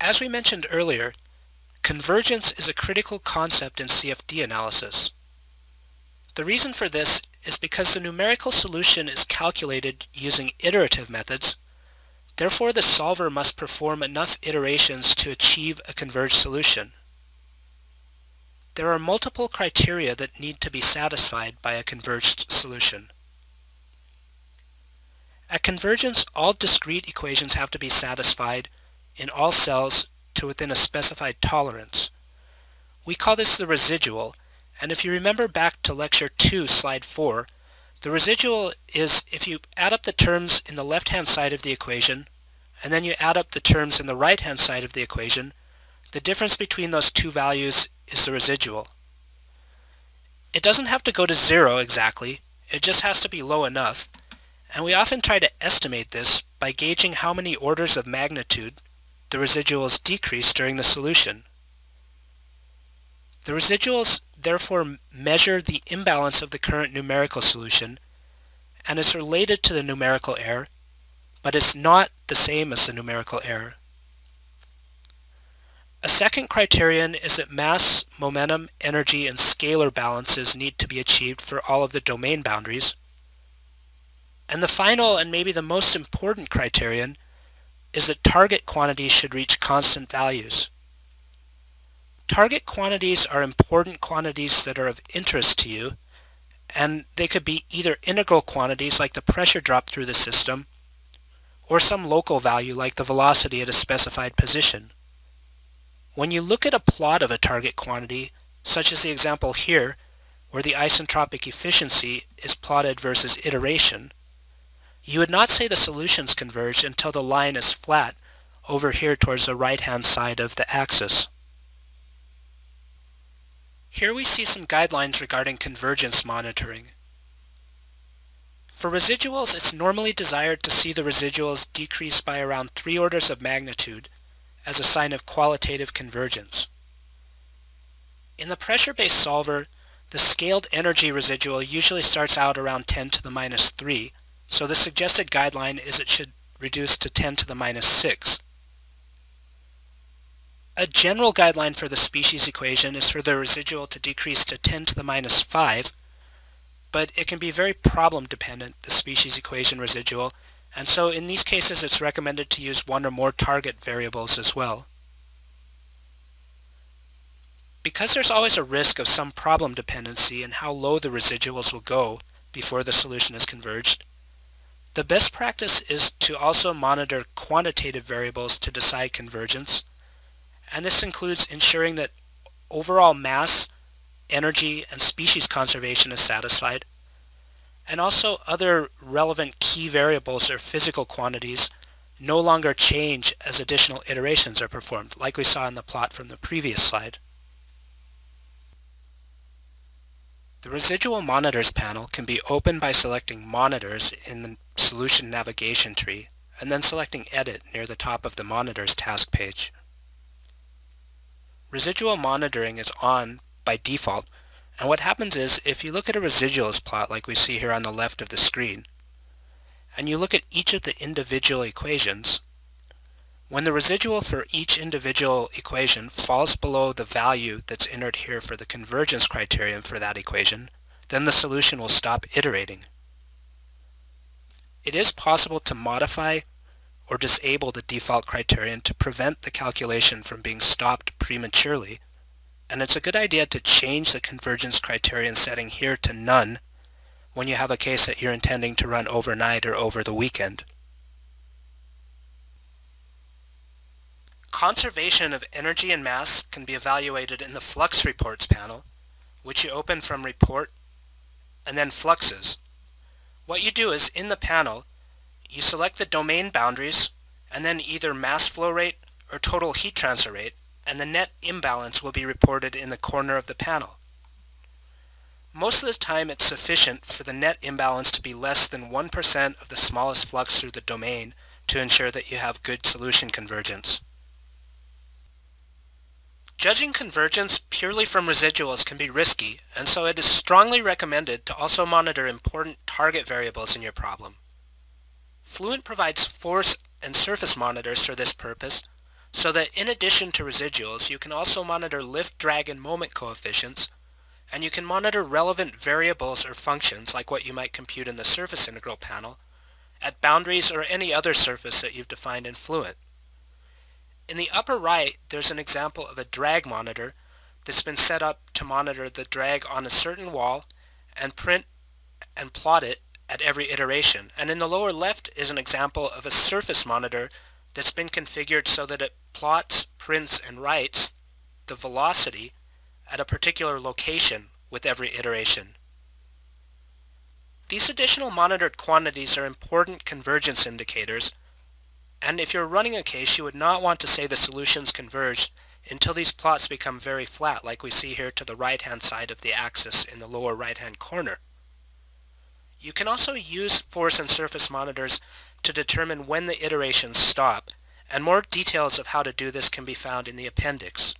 As we mentioned earlier, convergence is a critical concept in CFD analysis. The reason for this is because the numerical solution is calculated using iterative methods. Therefore, the solver must perform enough iterations to achieve a converged solution. There are multiple criteria that need to be satisfied by a converged solution. At convergence, all discrete equations have to be satisfied in all cells to within a specified tolerance. We call this the residual, and if you remember back to lecture 2, slide 4, the residual is if you add up the terms in the left-hand side of the equation, and then you add up the terms in the right-hand side of the equation, the difference between those two values is the residual. It doesn't have to go to 0 exactly, it just has to be low enough, and we often try to estimate this by gauging how many orders of magnitude the residuals decrease during the solution. The residuals therefore measure the imbalance of the current numerical solution, and is related to the numerical error, but is not the same as the numerical error. A second criterion is that mass, momentum, energy, and scalar balances need to be achieved for all of the domain boundaries. And the final and maybe the most important criterion is that target quantities should reach constant values. Target quantities are important quantities that are of interest to you, and they could be either integral quantities like the pressure drop through the system, or some local value like the velocity at a specified position. When you look at a plot of a target quantity, such as the example here, where the isentropic efficiency is plotted versus iteration, you would not say the solutions converge until the line is flat over here towards the right-hand side of the axis. Here we see some guidelines regarding convergence monitoring. For residuals, it's normally desired to see the residuals decrease by around 3 orders of magnitude as a sign of qualitative convergence. In the pressure-based solver, the scaled energy residual usually starts out around 10 to the minus 3, so the suggested guideline is it should reduce to 10 to the minus 6. A general guideline for the species equation is for the residual to decrease to 10 to the minus 5, but it can be very problem dependent, the species equation residual, and so in these cases it's recommended to use one or more target variables as well. Because there's always a risk of some problem dependency in how low the residuals will go before the solution is converged, the best practice is to also monitor quantitative variables to decide convergence, and this includes ensuring that overall mass, energy, and species conservation is satisfied, and also other relevant key variables or physical quantities no longer change as additional iterations are performed, like we saw in the plot from the previous slide. The Residual Monitors panel can be opened by selecting Monitors in the Solution navigation tree, and then selecting Edit near the top of the Monitors task page. Residual monitoring is on by default, and what happens is if you look at a residuals plot like we see here on the left of the screen, and you look at each of the individual equations, when the residual for each individual equation falls below the value that's entered here for the convergence criterion for that equation, then the solution will stop iterating. It is possible to modify or disable the default criterion to prevent the calculation from being stopped prematurely, and it's a good idea to change the convergence criterion setting here to none when you have a case that you're intending to run overnight or over the weekend. Conservation of energy and mass can be evaluated in the Flux Reports panel, which you open from Report and then Fluxes. What you do is, in the panel, you select the domain boundaries and then either mass flow rate or total heat transfer rate, and the net imbalance will be reported in the corner of the panel. Most of the time it's sufficient for the net imbalance to be less than 1% of the smallest flux through the domain to ensure that you have good solution convergence. Judging convergence purely from residuals can be risky, and so it is strongly recommended to also monitor important target variables in your problem. Fluent provides force and surface monitors for this purpose, So that in addition to residuals, you can also monitor lift, drag, and moment coefficients, and you can monitor relevant variables or functions like what you might compute in the surface integral panel at boundaries or any other surface that you've defined in Fluent. In the upper right, there's an example of a drag monitor that's been set up to monitor the drag on a certain wall and print and plot it at every iteration. And in the lower left is an example of a surface monitor that's been configured so that it plots, prints, and writes the velocity at a particular location with every iteration. These additional monitored quantities are important convergence indicators, and if you're running a case, you would not want to say the solutions converged until these plots become very flat, like we see here to the right-hand side of the axis in the lower right-hand corner. You can also use force and surface monitors to determine when the iterations stop, and more details of how to do this can be found in the appendix.